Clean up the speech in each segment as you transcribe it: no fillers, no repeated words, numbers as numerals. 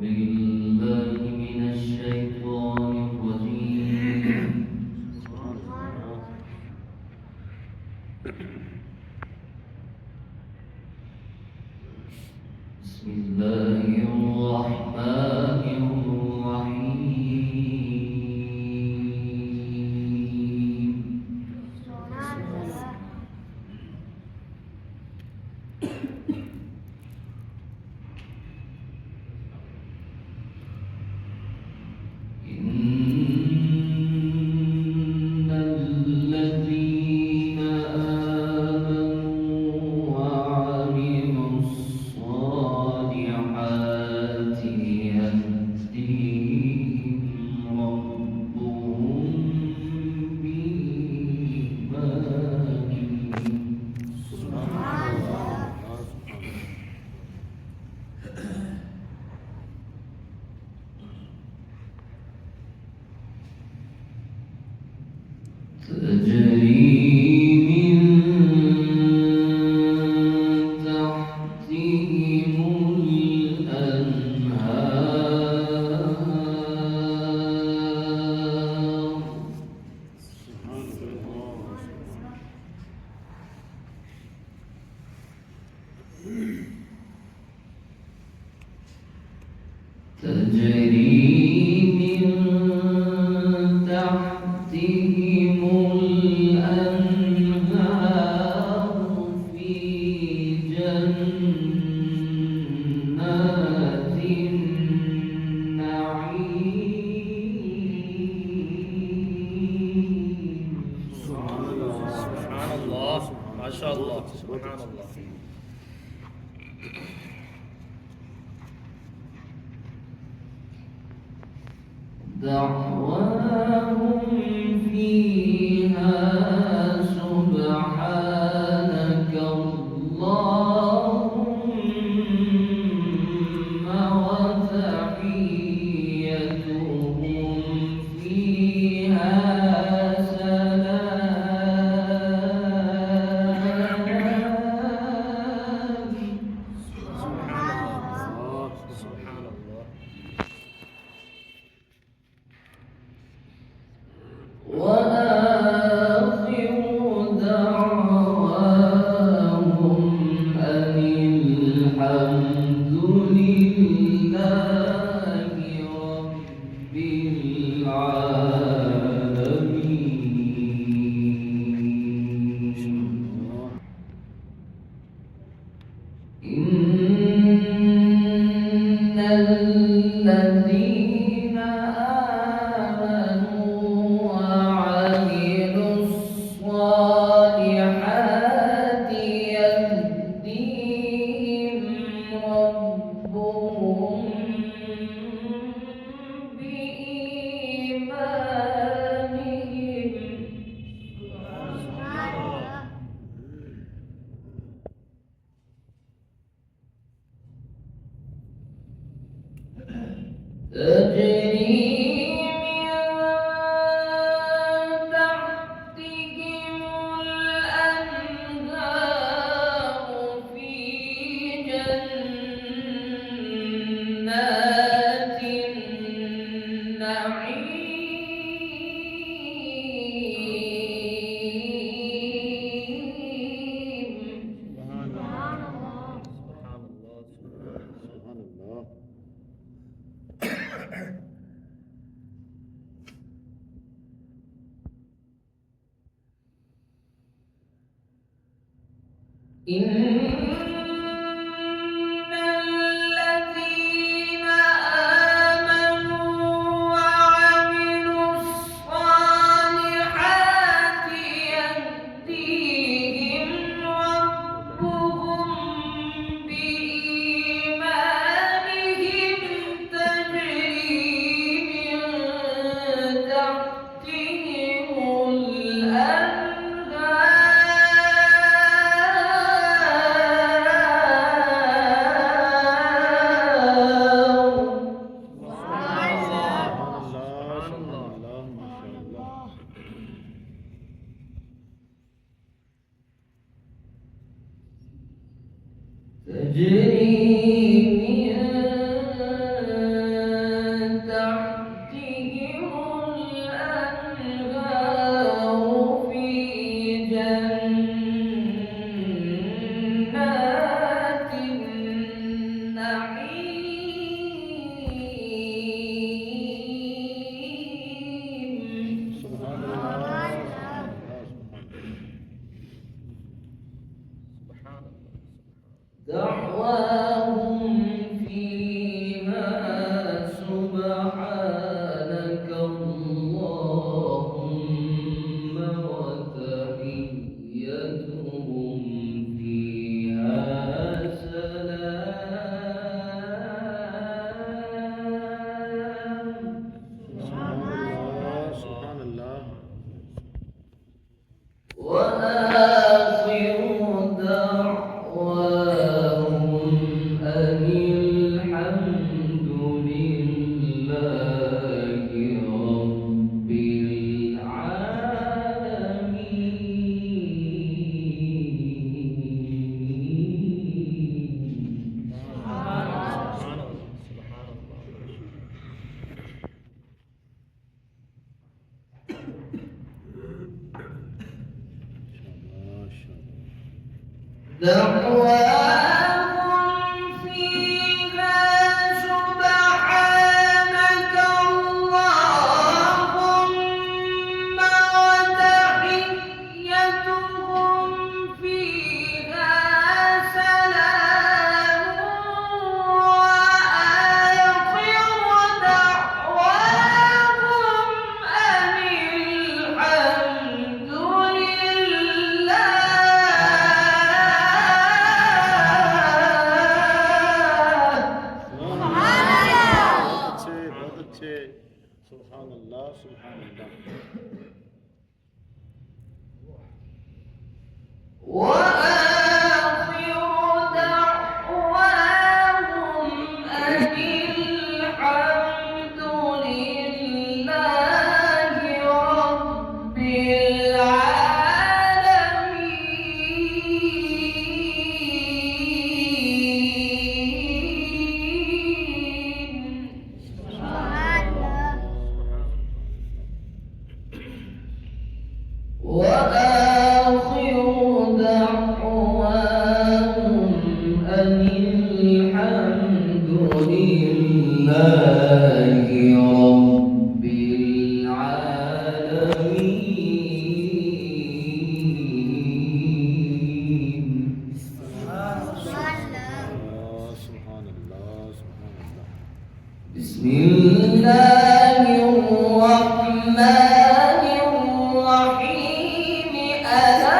بالله من الشيطان الرجيم. بسم الله الرحمن الرحيم. إن الذين آمنوا وعملوا الصالحات يهديهم ربهم بإيمانهم. تجري من تحتهم الأنهار. تجري من تحتهم الأنهار في جنات النعيم. سبحان الله، ما شاء الله، سبحان الله. دعواهم فيها سبحانك اللهم وتحيتهم فيها سلام. سبحان الله. وآخر دعواهم أن الحمد لله رب العالمين. إن الذين آمنوا وعملوا الصالحات يهديهم ربهم بإيمانهم. تجري من تحتهم الأنهار في جنات النعيم. سبحان الله، سبحان الله، سبحان الله. إن الذين آمنوا وعملوا الصالحات يهديهم ربهم بإيمانهم. تجري من تحتهم تجري من دعواهم فيها سبحانك اللهم وتحيتهم فيها سلام. سبحان الله. وآخر دعواهم أن الحمد لله رب العالمين. سبحان الله. سبحان الله. دعواهم فيها سبحانك اللهم وتحيتهم فيها سلام. وآخر دعواهم أن الحمد बहुत अच्छे. सुभान अल्लाह. सुभान अल्लाह. وآخر دعواهم أن الحمد لله رب العالمين. وآخر دعواهم أن الحمد لله رب العالمين. سبحان الله. سبحان الله. بسم الله الرحمن الرحيم. ألا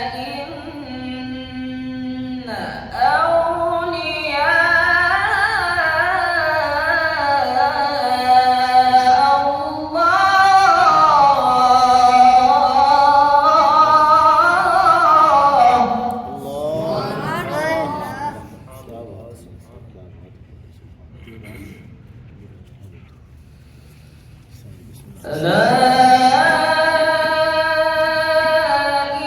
إن أولياء الله क्या बात है. क्या बात है. ألا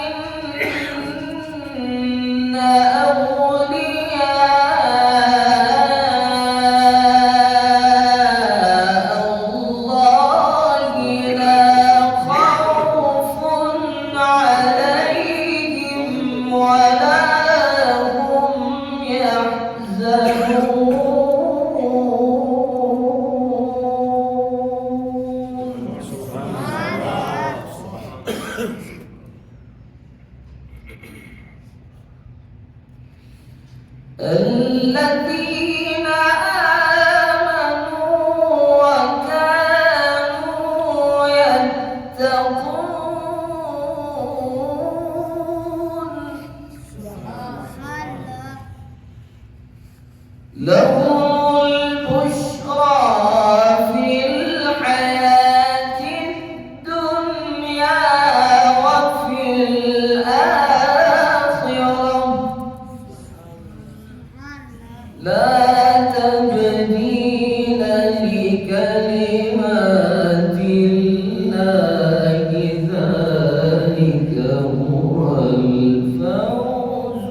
إن أولياء الله لا خوف عليهم ولا هم يحزنون. الذين آمنوا وكانوا يتقون. لهم البشرى في الحياة الدنيا وفي الآخرة. لا تبديل لكلمات الله. ذلك هو الفوز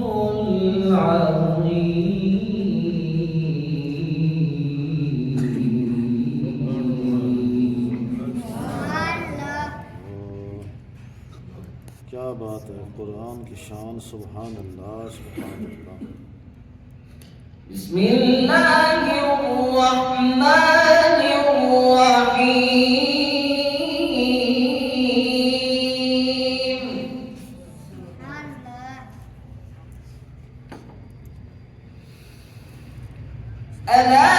العظيم. क्या बात है. कुरान की शान. सुभान अल्लाह. सुभान अल्लाह. بسم الله الرحمن الرحيم. ألا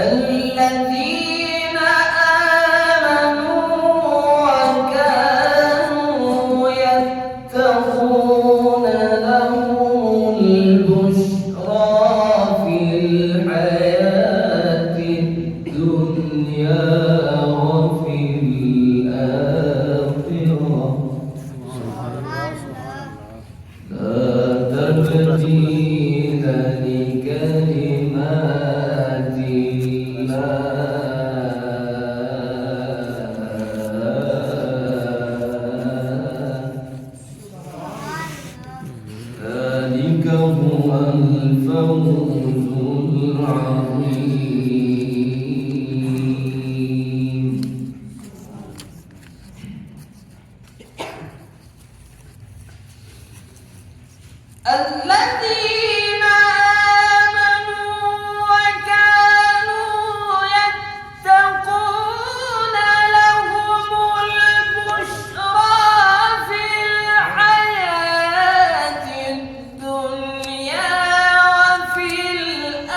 الذين آمنوا وكانوا يتقون لهم البشرى في الحياة الدنيا وفي الآخرة لا تبديل لكلمات ذلك هو الفوز العظيم. الذين آمنوا وكانوا يتقون لهم البشرى في الحياة الدنيا وفي الآخرة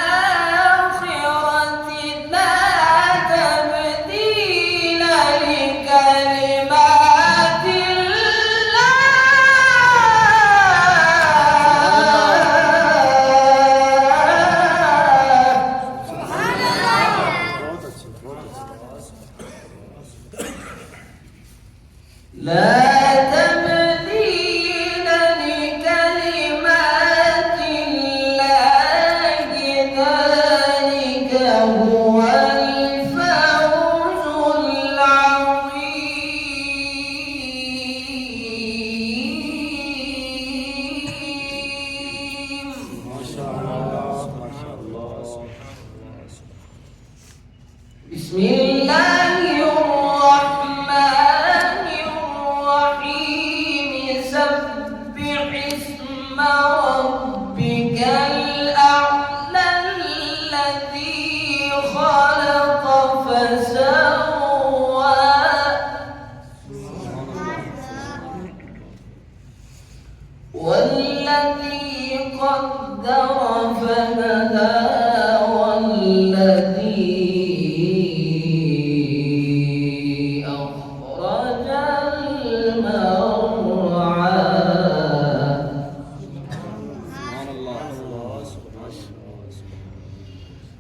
لا تبديل لكلمات لا تبديل لكلمات الله ذلك هو الفوز العظيم. ما شاء الله ما شاء الله. بسم الله الرحمن الرحيم. سبح اسم ربك الأعلى الذي خلق فسوى والذي قدر فهدى والذي أخرج المرعى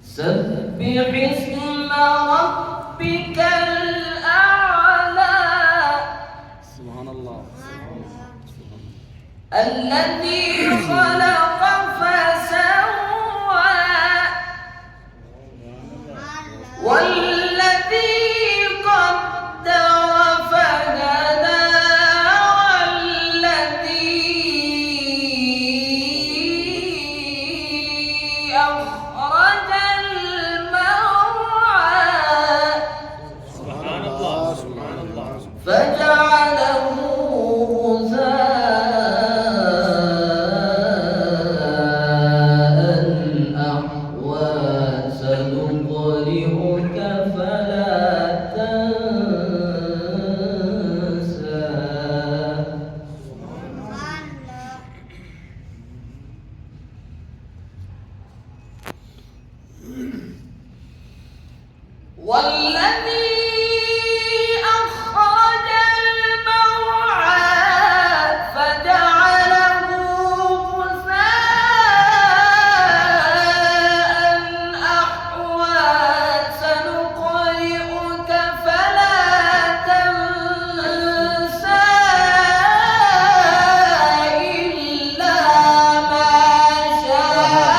سبح اسم ربك الأعلى سبحان الله. الذي خلق فسوى والذي قدر فهدى والذي أخرج المرعى سبحان الله سبحان الله. فجعله غثاء أحوى سنقرئك فلا تنسى والذي أخرج المرعى فجعله غثاء أحوى سنقرئك فلا تنسى إلا ما شاء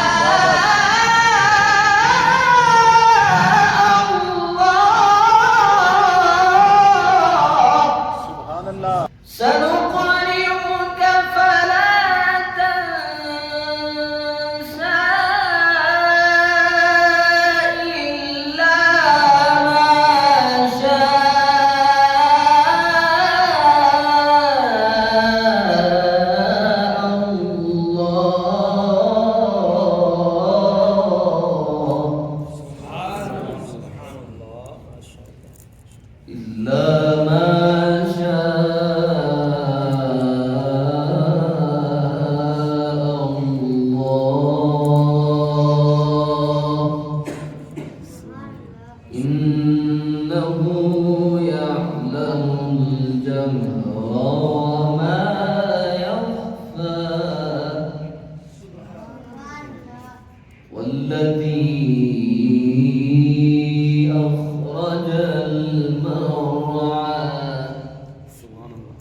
والذي أخرج المرعى سبحان الله.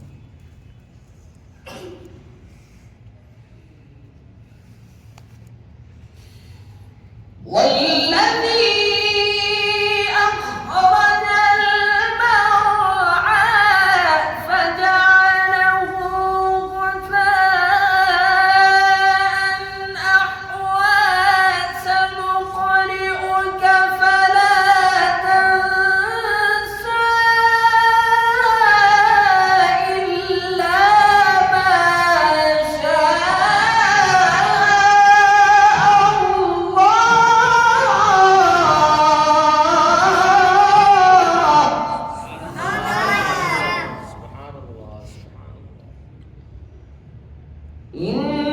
والذي أخرج المرعى فجعله غثاء أحوى سنقرئك فلا تنسى إلا ما شاء الله. سبحان الله. سبحان الله. إن